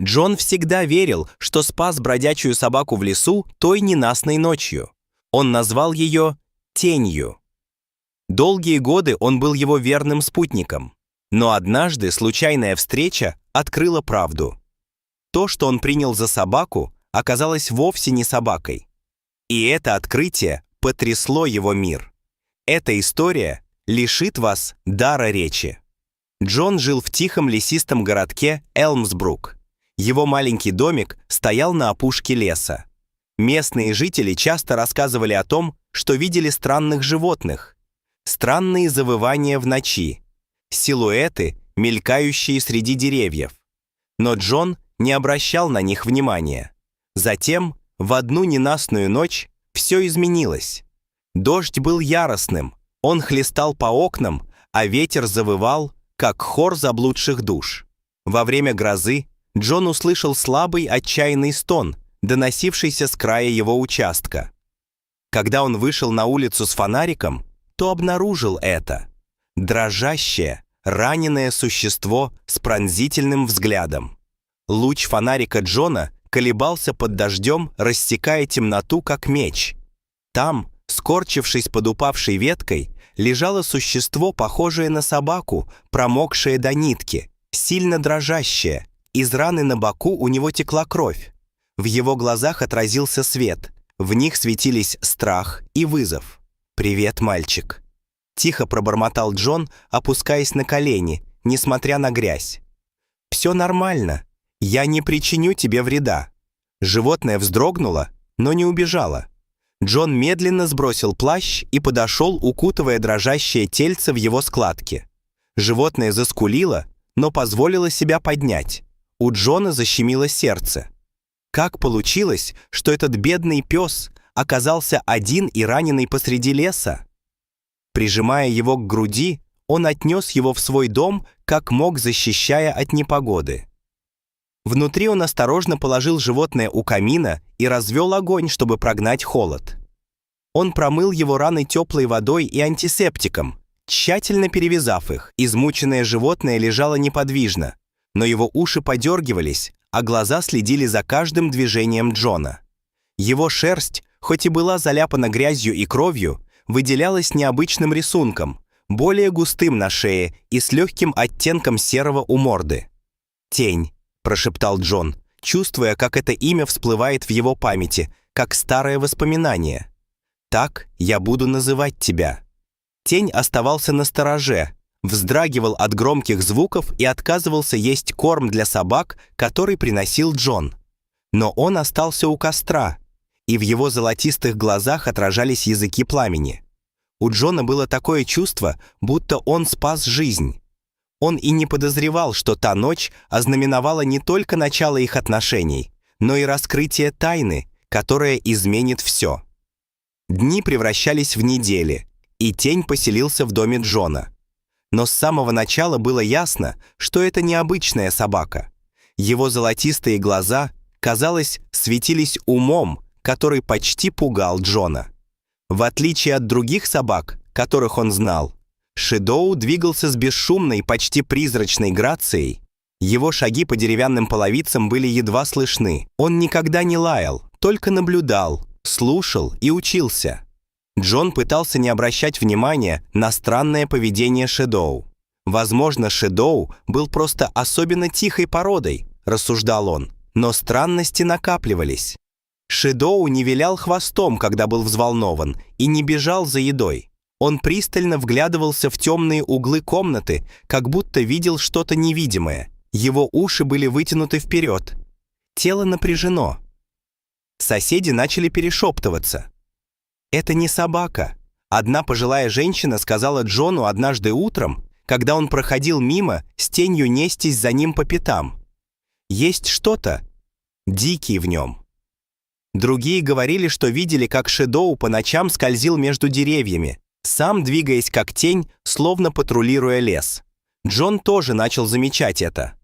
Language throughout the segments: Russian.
Джон всегда верил, что спас бродячую собаку в лесу той ненастной ночью. Он назвал ее «Тенью». Долгие годы он был его верным спутником. Но однажды случайная встреча открыла правду. То, что он принял за собаку, оказалось вовсе не собакой. И это открытие потрясло его мир. Эта история лишит вас дара речи. Джон жил в тихом лесистом городке Элмсбрук. Его маленький домик стоял на опушке леса. Местные жители часто рассказывали о том, что видели странных животных. Странные завывания в ночи, силуэты, мелькающие среди деревьев. Но Джон не обращал на них внимания. Затем, в одну ненастную ночь, все изменилось. Дождь был яростным, он хлестал по окнам, а ветер завывал, как хор заблудших душ. Во время грозы Джон услышал слабый отчаянный стон, доносившийся с края его участка. Когда он вышел на улицу с фонариком, то обнаружил это. Дрожащее, раненое существо с пронзительным взглядом. Луч фонарика Джона колебался под дождем, рассекая темноту, как меч. Там, скорчившись под упавшей веткой, лежало существо, похожее на собаку, промокшее до нитки, сильно дрожащее. Из раны на боку у него текла кровь. В его глазах отразился свет. В них светились страх и вызов. «Привет, мальчик», — тихо пробормотал Джон, опускаясь на колени, несмотря на грязь. «Все нормально. Я не причиню тебе вреда». Животное вздрогнуло, но не убежало. Джон медленно сбросил плащ и подошел, укутывая дрожащее тельце в его складки. Животное заскулило, но позволило себя поднять. У Джона защемило сердце. Как получилось, что этот бедный пес оказался один и раненый посреди леса? Прижимая его к груди, он отнес его в свой дом, как мог, защищая от непогоды. Внутри он осторожно положил животное у камина и развел огонь, чтобы прогнать холод. Он промыл его раны теплой водой и антисептиком, тщательно перевязав их. Измученное животное лежало неподвижно, но его уши подергивались, а глаза следили за каждым движением Джона. Его шерсть, хоть и была заляпана грязью и кровью, выделялась необычным рисунком, более густым на шее и с легким оттенком серого у морды. «Тень», — прошептал Джон, чувствуя, как это имя всплывает в его памяти, как старое воспоминание. «Так я буду называть тебя». Тень оставался настороже, вздрагивал от громких звуков и отказывался есть корм для собак, который приносил Джон. Но он остался у костра, и в его золотистых глазах отражались языки пламени. У Джона было такое чувство, будто он спас жизнь. Он и не подозревал, что та ночь ознаменовала не только начало их отношений, но и раскрытие тайны, которая изменит все. Дни превращались в недели, и тень поселился в доме Джона. Но с самого начала было ясно, что это необычная собака. Его золотистые глаза, казалось, светились умом, который почти пугал Джона. В отличие от других собак, которых он знал, Шэдоу двигался с бесшумной, почти призрачной грацией. Его шаги по деревянным половицам были едва слышны. Он никогда не лаял, только наблюдал, слушал и учился. Джон пытался не обращать внимания на странное поведение Шэдоу. «Возможно, Шэдоу был просто особенно тихой породой», — рассуждал он, но странности накапливались. Шэдоу не вилял хвостом, когда был взволнован, и не бежал за едой. Он пристально вглядывался в темные углы комнаты, как будто видел что-то невидимое. Его уши были вытянуты вперед. Тело напряжено. Соседи начали перешептываться. «Это не собака», — одна пожилая женщина сказала Джону однажды утром, когда он проходил мимо, с тенью нестись за ним по пятам. «Есть что-то дикий в нем». Другие говорили, что видели, как Шэдоу по ночам скользил между деревьями, сам двигаясь как тень, словно патрулируя лес. Джон тоже начал замечать это.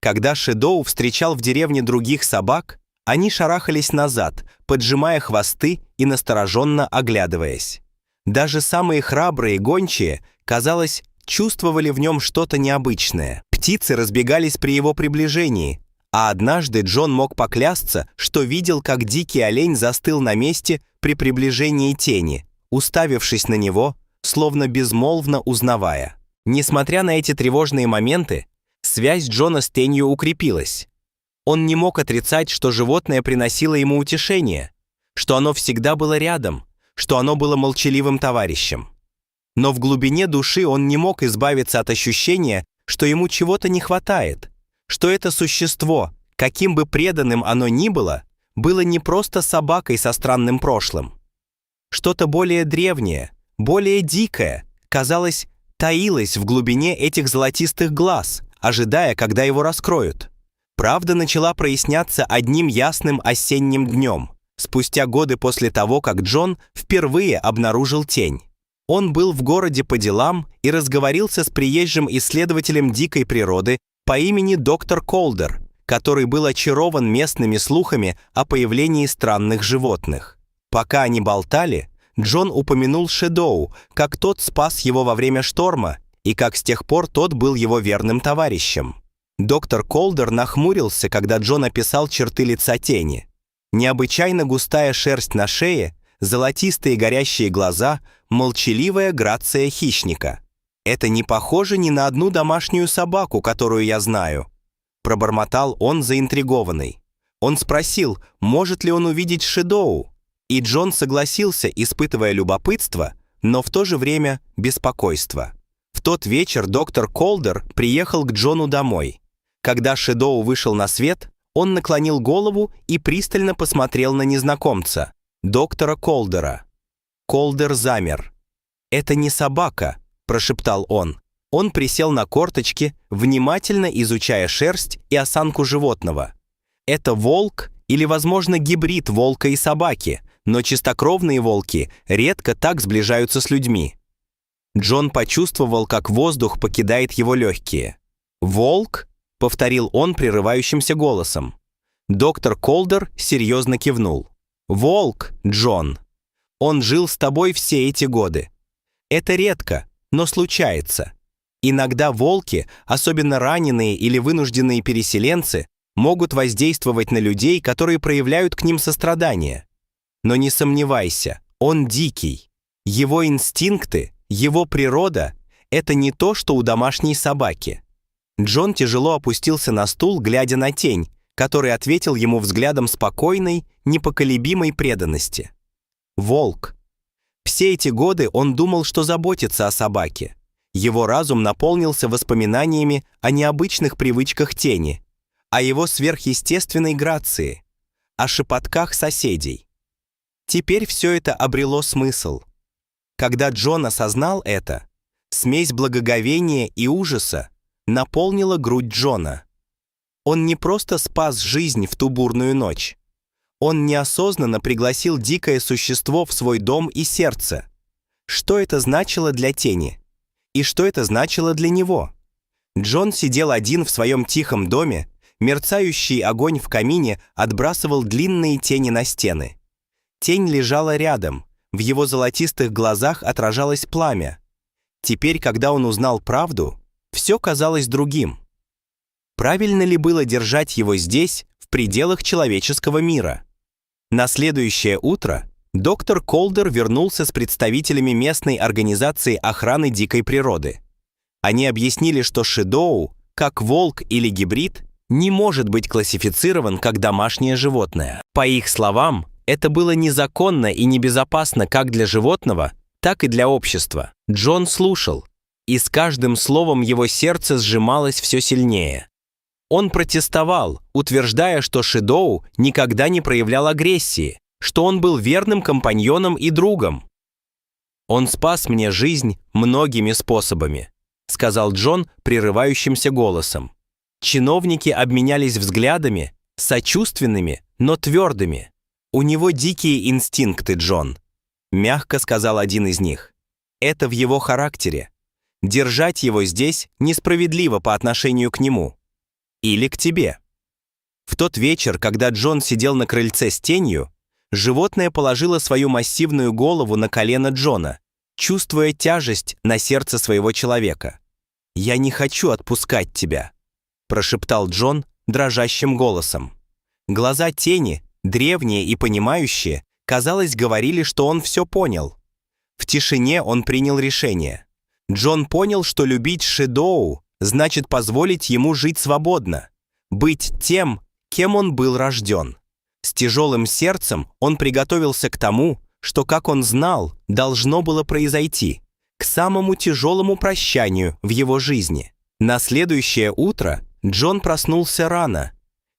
Когда Шэдоу встречал в деревне других собак, они шарахались назад, поджимая хвосты и настороженно оглядываясь. Даже самые храбрые гончие, казалось, чувствовали в нем что-то необычное. Птицы разбегались при его приближении, А однажды Джон мог поклясться, что видел, как дикий олень застыл на месте при приближении тени, уставившись на него, словно безмолвно узнавая. Несмотря на эти тревожные моменты, связь Джона с тенью укрепилась. Он не мог отрицать, что животное приносило ему утешение, что оно всегда было рядом, что оно было молчаливым товарищем. Но в глубине души он не мог избавиться от ощущения, что ему чего-то не хватает, что это существо, каким бы преданным оно ни было не просто собакой со странным прошлым. Что-то более древнее, более дикое, казалось, таилось в глубине этих золотистых глаз, ожидая, когда его раскроют. Правда начала проясняться одним ясным осенним днем, спустя годы после того, как Джон впервые обнаружил тень. Он был в городе по делам и разговорился с приезжим исследователем дикой природы по имени доктор Колдер, который был очарован местными слухами о появлении странных животных. Пока они болтали, Джон упомянул Шэдоу, как тот спас его во время шторма и как с тех пор тот был его верным товарищем. Доктор Колдер нахмурился, когда Джон описал черты лица тени. Необычайно густая шерсть на шее, золотистые горящие глаза, молчаливая грация хищника. «Это не похоже ни на одну домашнюю собаку, которую я знаю», пробормотал он заинтригованный. Он спросил, может ли он увидеть Шэдоу, и Джон согласился, испытывая любопытство, но в то же время беспокойство. В тот вечер доктор Колдер приехал к Джону домой. Когда Шэдоу вышел на свет, он наклонил голову и пристально посмотрел на незнакомца, доктора Колдера. Колдер замер. «Это не собака», – прошептал он. Он присел на корточки, внимательно изучая шерсть и осанку животного. «Это волк или, возможно, гибрид волка и собаки, но чистокровные волки редко так сближаются с людьми». Джон почувствовал, как воздух покидает его легкие. «Волк?» – повторил он прерывающимся голосом. Доктор Колдер серьезно кивнул. «Волк, Джон. Он жил с тобой все эти годы. Это редко, но случается. Иногда волки, особенно раненые или вынужденные переселенцы, могут воздействовать на людей, которые проявляют к ним сострадание. Но не сомневайся, он дикий. Его инстинкты, его природа – это не то, что у домашней собаки». Джон тяжело опустился на стул, глядя на тень, который ответил ему взглядом спокойной, непоколебимой преданности. Волк. Все эти годы он думал, что заботится о собаке. Его разум наполнился воспоминаниями о необычных привычках тени, о его сверхъестественной грации, о шепотках соседей. Теперь все это обрело смысл. Когда Джон осознал это, смесь благоговения и ужаса наполнила грудь Джона. Он не просто спас жизнь в ту бурную ночь. Он неосознанно пригласил дикое существо в свой дом и сердце. Что это значило для тени? И что это значило для него? Джон сидел один в своем тихом доме, мерцающий огонь в камине отбрасывал длинные тени на стены. Тень лежала рядом, в его золотистых глазах отражалось пламя. Теперь, когда он узнал правду, все казалось другим. Правильно ли было держать его здесь, в пределах человеческого мира? На следующее утро доктор Колдер вернулся с представителями местной организации охраны дикой природы. Они объяснили, что Шэдоу, как волк или гибрид, не может быть классифицирован как домашнее животное. По их словам, это было незаконно и небезопасно как для животного, так и для общества. Джон слушал, и с каждым словом его сердце сжималось все сильнее. Он протестовал, утверждая, что Шэдоу никогда не проявлял агрессии, что он был верным компаньоном и другом. «Он спас мне жизнь многими способами», — сказал Джон прерывающимся голосом. Чиновники обменялись взглядами, сочувственными, но твердыми. «У него дикие инстинкты, Джон», — мягко сказал один из них. «Это в его характере. Держать его здесь несправедливо по отношению к нему. Или к тебе». В тот вечер, когда Джон сидел на крыльце с тенью, животное положило свою массивную голову на колено Джона, чувствуя тяжесть на сердце своего человека. «Я не хочу отпускать тебя», – прошептал Джон, дрожащим голосом. Глаза тени, древние и понимающие, казалось, говорили, что он все понял. В тишине он принял решение. Джон понял, что любить Шэдоу значит позволить ему жить свободно, быть тем, кем он был рожден. С тяжелым сердцем он приготовился к тому, что, как он знал, должно было произойти, к самому тяжелому прощанию в его жизни. На следующее утро Джон проснулся рано.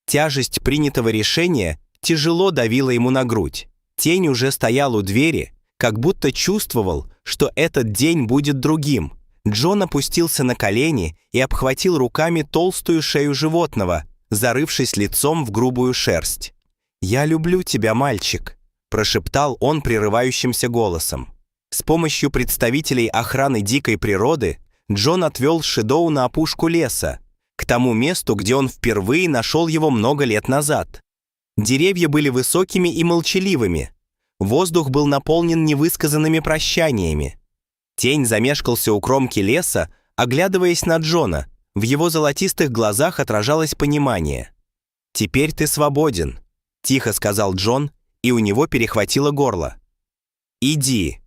Тяжесть принятого решения тяжело давила ему на грудь. Тень уже стоял у двери, как будто чувствовал, что этот день будет другим. Джон опустился на колени и обхватил руками толстую шею животного, зарывшись лицом в грубую шерсть. «Я люблю тебя, мальчик», – прошептал он прерывающимся голосом. С помощью представителей охраны дикой природы Джон отвел Шэдоу на опушку леса, к тому месту, где он впервые нашел его много лет назад. Деревья были высокими и молчаливыми. Воздух был наполнен невысказанными прощаниями. Тень замешкался у кромки леса, оглядываясь на Джона. В его золотистых глазах отражалось понимание. «Теперь ты свободен», – тихо сказал Джон, и у него перехватило горло. «Иди.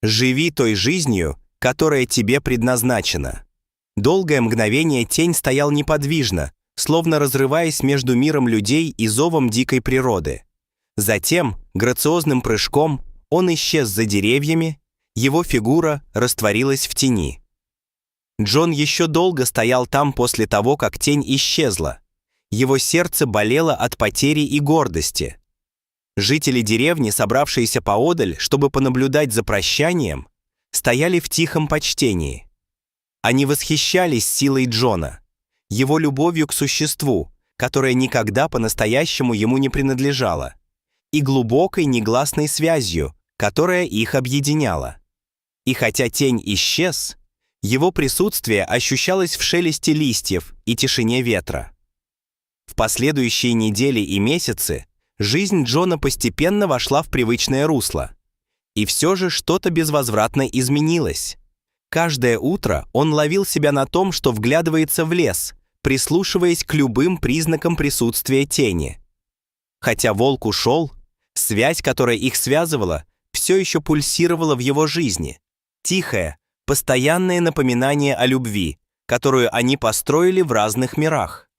Живи той жизнью, которая тебе предназначена». Долгое мгновение тень стоял неподвижно, словно разрываясь между миром людей и зовом дикой природы. Затем, грациозным прыжком, он исчез за деревьями, его фигура растворилась в тени. Джон еще долго стоял там после того, как тень исчезла. Его сердце болело от потери и гордости. Жители деревни, собравшиеся поодаль, чтобы понаблюдать за прощанием, стояли в тихом почтении. Они восхищались силой Джона, его любовью к существу, которое никогда по-настоящему ему не принадлежало, и глубокой негласной связью, которая их объединяла. И хотя тень исчез, его присутствие ощущалось в шелесте листьев и тишине ветра. В последующие недели и месяцы жизнь Джона постепенно вошла в привычное русло. И все же что-то безвозвратно изменилось. Каждое утро он ловил себя на том, что вглядывается в лес, прислушиваясь к любым признакам присутствия тени. Хотя волк ушел, связь, которая их связывала, все еще пульсировала в его жизни. Тихое, постоянное напоминание о любви, которую они построили в разных мирах.